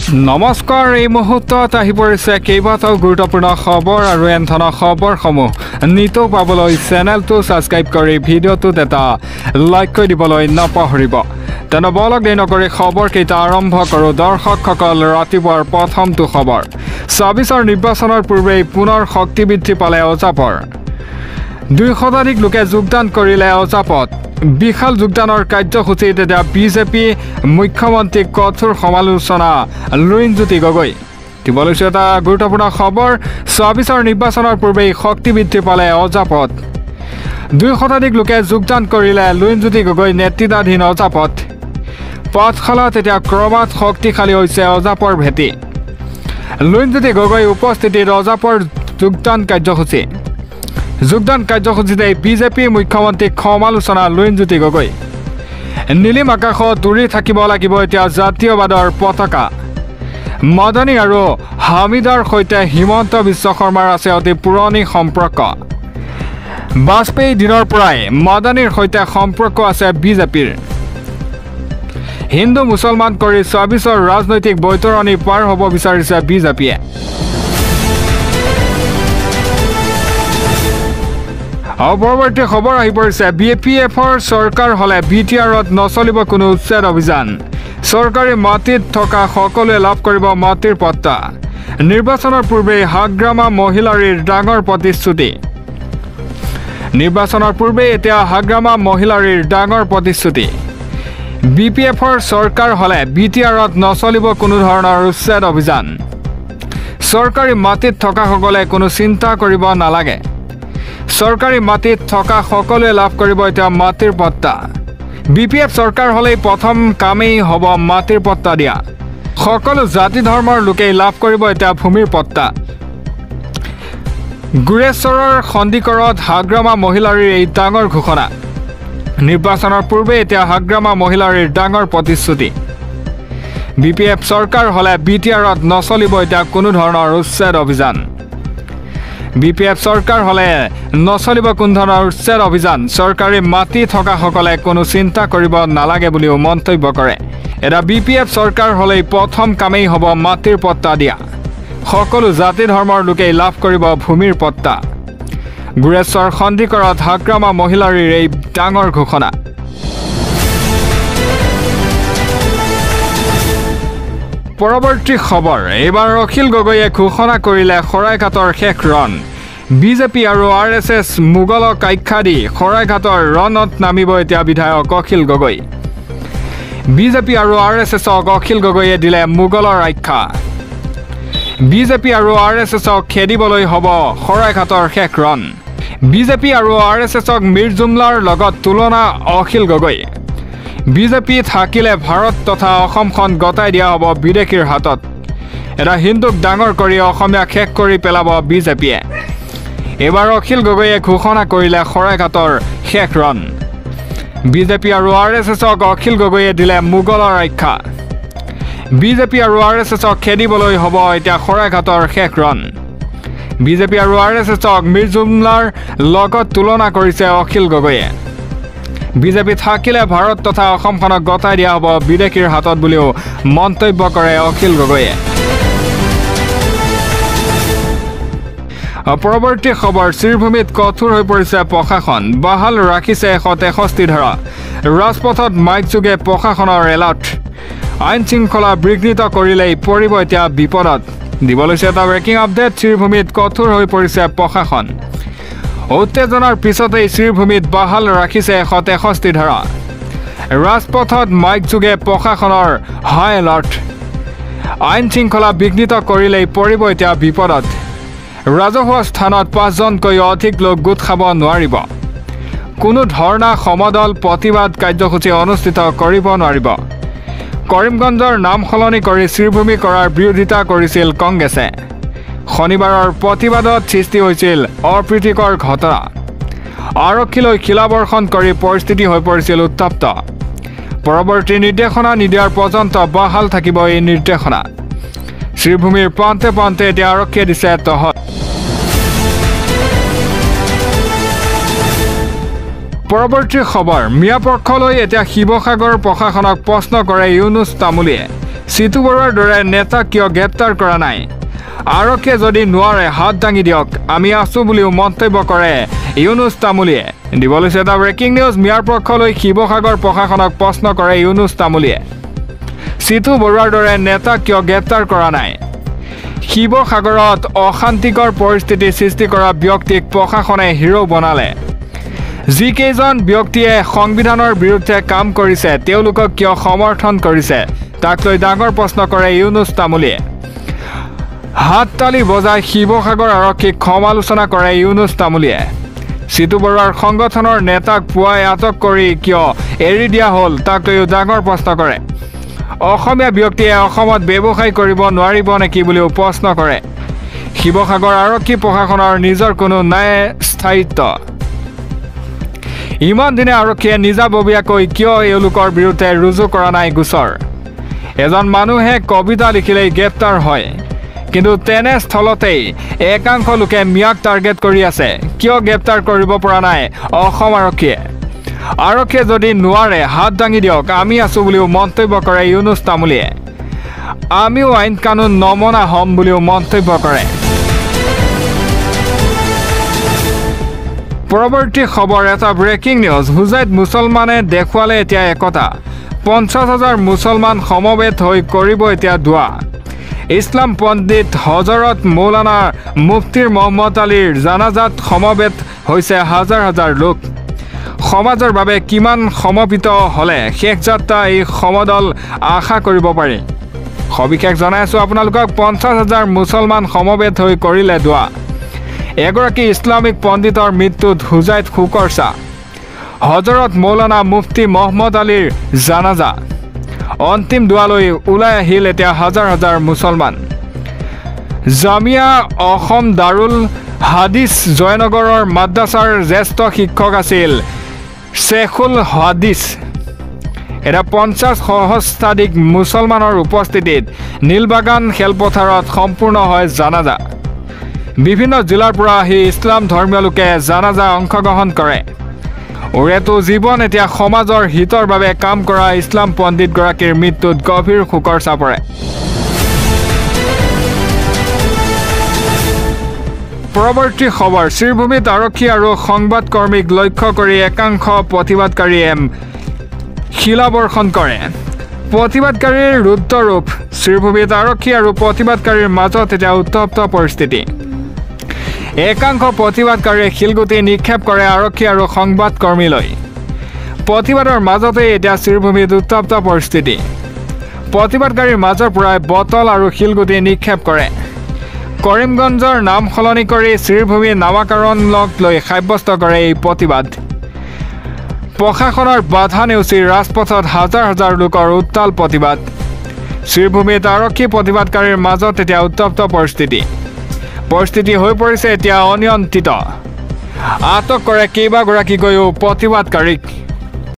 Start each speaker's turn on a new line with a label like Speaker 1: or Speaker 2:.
Speaker 1: নমস্কাৰ এই মুহূৰ্তত আহি পৰিছে কেইবাটাও গুৰুত্বপূৰ্ণ খবৰ আৰু এন ধৰণৰ খবৰসমূহ নিতৌ পাবলৈ চেনেলটো ছাবস্ক্ৰাইব কৰি ভিডিঅ'টোত এটা লাইক কৰি দিবলৈ নাপাহৰিব তেনে বলক দেৰি নকৰি খবৰকেইটা আৰম্ভ কৰোঁ দৰ্শকসকল ৰাতিপুৱাৰ প্ৰথমটো খবৰ ২৬ৰ নিৰ্বাচনৰ পূৰ্বেই পুনৰ শক্তি বৃদ্ধি পালে অজাপৰ ২০০ লোকে যোগদান কৰিলে অজাপত বিশাল যোগদানৰ কাৰ্যসূচীত এতিয়া বিজেপি মুখ্যমন্ত্ৰীক কঠোৰ সমালোচনা লুৰিণজ্যোতি গগৈ দিবলৈছে এটা গুৰুত্বপূৰ্ণ খবৰ ২৬ৰ নিৰ্বাচনৰ পূৰ্বেই শক্তি বৃদ্ধি পালে অজাপত ২০০ লোকে যোগদান কৰিলে লুৰিণজ্যোতি গগৈ নেতৃত্বাধীন অজাপত পাঠশালাত এতিয়া ক্ৰমাৎ শক্তিশালী হৈছে অজাপৰ ভেটি লুৰিণজ্যোতি গগৈ উপস্থিতিত অজাপৰ যোগদান কাৰ্যসূচীতে বিজেপি মুখ্যমন্ত্ৰীক সমালোচনা লুৰিণজ্যোতি গগৈ নীলিম আকাশত উৰি থাকিব লাগিব এতিয়া জাতীয়বাদৰ পতাকা মাদানী আৰু হামিদাৰ সৈতে হিমন্ত বিশ্ব শৰ্মাৰ আছে অতি পুৰণি সম্পৰ্ক বাজপেয়ী দিনৰ পৰাই মাদানীৰ সৈতে সম্পৰ্ক আছে বিজেপিৰ হিন্দু মুছলমান কৰি ২৬ৰ ৰাজনৈতিক বৈতৰণি পাৰ হ'ব বিচাৰিছে বিজেপিয়ে পৰৱৰ্তী খবৰ আহি পৰিছে BPFৰ চৰকাৰ হলে BTRত নচলিব কোনো উচ্ছেদ অভিযান চৰকাৰী মাটিত থকা সকলোৱে লাভ কৰিব মাটিৰ পট্টা নিৰ্বাচনৰ পূৰ্বে হাগ্ৰামা মহিলাৰীৰ ডাঙৰ প্ৰতিশ্ৰুতি এতিয়া হাগ্ৰামা মহিলাৰীৰ ডাঙৰ প্ৰতিশ্ৰুতি BPFৰ চৰকাৰ হলে BTRত নচলিব কোনো ধৰণৰ উচ্ছেদ অভিযান চৰকাৰী মাটিত থকা সকলে কোনো চিন্তা কৰিব নালাগে চৰকাৰী মাটিত থকা সকলোৱে লাভ কৰিব এতিয়া মাটিৰ পট্টা BPF চৰকাৰ হলেই প্ৰথম কামেই হ'ব মাটিৰ পট্টা দিয়া সকলো জাতি ধৰ্মৰ লোকেই লাভ কৰিব এতিয়া ভূমিৰ পট্টা গুৰেশ্বৰৰ খণ্ডিকৰত হাগ্ৰামা মহিলাৰীৰ এই ডাঙৰ ঘোষণা নিৰ্বাচনৰ পূৰ্বে এতিয়া হাগ্ৰামা মহিলাৰীৰ ডাঙৰ প্ৰতিশ্ৰুতি BPF চৰকাৰ হলে BTRত নচলিব এতিয়া কোনো ধৰণৰ উচ্ছেদ অভিযান BPF চৰকাৰ হলে নচলিব কোনো ধৰণৰ উচ্ছেদ অভিযান চৰকাৰী মাটি থকা সকলে কোনো চিন্তা কৰিব নালাগে বুলিও মন্তব্য কৰে এটা BPF চৰকাৰ হলেই প্ৰথম কামেই হ'ব মাটিৰ পট্টা দিয়া সকলো জাতি ধৰ্মৰ লোকেই লাভ কৰিব ভূমিৰ পট্টা গুৰেশ্বৰ খণ্ডিকৰত হাগ্ৰামা মহিলাৰীৰ এই ডাঙৰ ঘোষণা পৰৱৰ্তী খবৰ এইবাৰ অখিল গগৈয়ে ঘোষণা কৰিলে শৰাইঘাটৰ শেষ ৰণ বিজেপি আৰু RSS মোগলক আখ্যা দি শৰাইঘাটৰ ৰণত নামিব এতিয়া বিধায়ক অখিল গগৈ বিজেপি আৰু RSSক অখিল গগৈয়ে দিলে মোগলৰ আখ্যা বিজেপি আৰু RSSক খেদিবলৈ হ'ব শৰাইঘাটৰ শেষ ৰণ বিজেপি আৰু RSSক মিৰ জুমলাৰ লগত তুলনা অখিল গগৈ বিজেপি থাকিলে ভাৰত তথা অসমখন গতাই দিয়া হ'ব বিদেশীৰ হাতত এটা হিন্দুক ডাঙৰ কৰি অসমীয়া শেষ কৰি পেলাব বিজেপিয়ে এবাৰ অখিল গগৈয়ে ঘোষণা কৰিলে শৰাইঘাটৰ শেষ ৰণ বিজেপি আৰু RSSক অখিল গগৈয়ে দিলে মোগলৰ আখ্যা বিজেপি আৰু RSSক খেদিবলৈ হ'ব এতিয়া শৰাইঘাটৰ শেষ ৰণ বিজেপি আৰু RSSক মিৰ জুমলাৰ লগত তুলনা কৰিছে অখিল গগৈয়ে বিজেপি থাকিলে ভাৰত তথা অসমখনক গতাই দিয়া হ'ব বিদেশীৰ হাতত বুলিও মন্তব্য কৰে অখিল গগৈয়ে পৰৱৰ্তী খবৰ শ্ৰীভূমিত কঠোৰ হৈ পৰিছে প্ৰশাসন বাহাল ৰাখিছে ১৬৩ ধাৰা ৰাজপথত মাইক যোগে প্ৰশাসনৰ এলাৰ্ট আইন শৃংখলা বিঘ্নিত কৰিলেই পৰিব এতিয়া বিপদত দিবলৈছে এটা ব্ৰেকিং আপডেট শ্ৰীভূমিত কঠোৰ হৈ পৰিছে প্ৰশাসন উত্তেজনাৰ পিছতেই শ্ৰীভূমিত বাহাল ৰাখিছে ১৬৩ ধাৰা ৰাজপথত মাইক যোগে প্ৰশাসনৰ হাই এলাৰ্ট আইন শৃংখলা বিঘ্নিত কৰিলেই পৰিব এতিয়া বিপদত ৰাজহুৱা স্থানত ৫জনকৈ অধিক লোক গোট খাব নোৱাৰিব কোনো ধৰ্ণা সমদল প্ৰতিবাদ কাৰ্যসূচী অনুষ্ঠিত কৰিব নোৱাৰিব কৰিমগঞ্জৰ নাম সলনি কৰি শ্ৰীভূমি কৰাৰ বিৰোধিতা কৰিছিল কংগ্ৰেছে শনিবাৰৰ প্ৰতিবাদত সৃষ্টি হৈছিল অপ্ৰীতিকৰ ঘটনা আৰক্ষীলৈ শিলাবৰ্ষণ কৰি পৰিস্থিতি হৈ পৰিছিল উত্তপ্ত পৰৱৰ্তী নিৰ্দেশনা নিদিয়াৰ পৰ্যন্ত বাহাল থাকিব এই নিৰ্দেশনা শ্ৰীভূমিৰ প্ৰান্তে প্ৰান্তে এতিয়া আৰক্ষীয়ে দিছে টহল পৰৱৰ্তী খবৰ মিয়াপক্ষলৈ এতিয়া শিৱসাগৰ প্ৰশাসনক প্ৰশ্ন কৰে ইউনুছ তামুলীয়ে সিতু বৰুৱাৰ দৰে নেতাক কিয় গ্ৰেপ্তাৰ কৰা নাই আৰক্ষীয়ে যদি নোৱাৰে হাত দাঙি দিয়ক আমি আছো বুলিও মন্তব্য কৰে ইউনুছ তামুলীয়ে দিবলৈ এটা ব্ৰেকিং নিউজ মিয়াৰ পক্ষলৈ শিৱসাগৰ প্ৰশাসনক প্ৰশ্ন কৰে ইউনুছ তামুলীয়ে সিতু বৰুৱাৰ দৰে নেতাক কিয় গ্ৰেপ্তাৰ কৰা নাই শিৱসাগৰত অশান্তিকৰ পৰিস্থিতি সৃষ্টি কৰা ব্যক্তিক প্ৰশাসনে হিৰো বনালে যিকেইজন ব্যক্তিয়ে সংবিধানৰ বিৰুদ্ধে কাম কৰিছে তেওঁলোকক কিয় সমৰ্থন কৰিছে তাক লৈ ডাঙৰ প্ৰশ্ন কৰে ইউনুছ তামুলীয়ে হাত তালি বজাই শিৱসাগৰ আৰক্ষীক সমালোচনা কৰে ইউনুছ তামুলীয়ে সিতু বৰুৱাৰ সংগঠনৰ নেতাক পুৱাই আটক কৰি কিয় এৰি দিয়া হ'ল তাক লৈ ডাঙৰ প্ৰশ্ন কৰে অসমীয়া ব্যক্তিয়ে অসমত ব্যৱসায় কৰিব নোৱাৰিব নেকি বুলিও প্ৰশ্ন কৰে শিৱসাগৰ আৰক্ষী প্ৰশাসনৰ নিজৰ কোনো নাই স্থায়িত্ব ইমান দিনে আৰক্ষীয়ে নিজাববীয়াকৈ কিয় এওঁলোকৰ বিৰুদ্ধে ৰুজু কৰা নাই গোচৰ এজন মানুহে কবিতা লিখিলেই গ্ৰেপ্তাৰ হয় কিন্তু তেনে স্থলতেই একাংশ লোকে মিয়াক টাৰ্গেট কৰি আছে কিয় গ্ৰেপ্তাৰ কৰিব পৰা নাই অসম আৰক্ষীয়ে যদি নোৱাৰে হাত দাঙি দিয়ক আমি আছো বুলিও মন্তব্য কৰে ইউনুছ তামুলীয়ে আমিও আইন কানুন নমনা হ'ম বুলিও মন্তব্য কৰে পৰৱৰ্তী খবৰ এটা ব্ৰেকিং নিউজ হুজাইত মুছলমানে দেখুৱালে এতিয়া একতা 50,000 মুছলমান সমবেত হৈ কৰিব এতিয়া দোৱা ইছলাম পণ্ডিত হজৰত মৌলানা মুফতিৰ মহম্মদ আলীৰ জানাজাত সমবেত হৈছে হাজাৰ হাজাৰ লোক সমাজৰ বাবে কিমান সমপিত হলে শেষ যাত্ৰা এই সমদল আশা কৰিব পাৰি সবিশেষ জনাই আছো আপোনালোকক 50,000 মুছলমান সমবেত হৈ কৰিলে দোৱা এগৰাকী ইছলামিক পণ্ডিতৰ মৃত্যুত হুজাইত শোকৰ ছাঁ হজৰত মৌলানা মুফতি মহম্মদ আলীৰ জানাজা অন্তিম দোৱালৈ ওলাই আহিল এতিয়া হাজাৰ হাজাৰ মুছলমান জামিয়া অসম দাৰুল হাদিছ জয়নগৰৰ মাদ্ৰাছাৰ জ্যেষ্ঠ শিক্ষক আছিল শেখুল হাদিছ এটা 50 সহস্ৰাধিক মুছলমানৰ উপস্থিতিত নীলবাগান খেলপথাৰত সম্পূৰ্ণ হয় জানাজা বিভিন্ন জিলাৰ পৰা আহি ইছলাম ধৰ্মীয় লোকে জানাজা অংশগ্ৰহণ কৰে ওৰেতো জীৱন এতিয়া সমাজৰ হিতৰ বাবে কাম কৰা ইছলাম পণ্ডিতগৰাকীৰ মৃত্যুত গভীৰ শোকৰ ছাঁ পৰে পৰৱৰ্তী খবৰ শ্ৰীভূমিত আৰক্ষী আৰু সংবাদকৰ্মীক লক্ষ্য কৰি একাংশ প্ৰতিবাদকাৰীয়ে শিলাবৰ্ষণ কৰে প্ৰতিবাদকাৰীৰ ৰুদ্ৰৰূপ শ্ৰীভূমিত আৰক্ষী আৰু প্ৰতিবাদকাৰীৰ মাজত এতিয়া উত্তপ্ত পৰিস্থিতি একাংশ প্ৰতিবাদকাৰীয়ে শিলগুটি নিক্ষেপ কৰে আৰক্ষী আৰু সংবাদকৰ্মীলৈ প্ৰতিবাদৰ মাজতে এতিয়া শ্ৰীভূমিত উত্তপ্ত পৰিস্থিতি প্ৰতিবাদকাৰীৰ মাজৰ পৰাই বটল আৰু শিলগুটি নিক্ষেপ কৰে কৰিমগঞ্জৰ নাম সলনি কৰি শ্ৰীভূমি নামাকৰণক লৈ সাব্যস্ত কৰে এই প্ৰতিবাদ প্ৰশাসনৰ বাধা নেওচি ৰাজপথত হাজাৰ হাজাৰ লোকৰ উত্তাল প্ৰতিবাদ শ্ৰীভূমিত আৰক্ষী প্ৰতিবাদকাৰীৰ মাজত এতিয়া উত্তপ্ত পৰিস্থিতি হৈ পৰিছে এতিয়া অনিয়ন্ত্ৰিত আটক কৰে কেইবাগৰাকীকৈও প্ৰতিবাদকাৰীক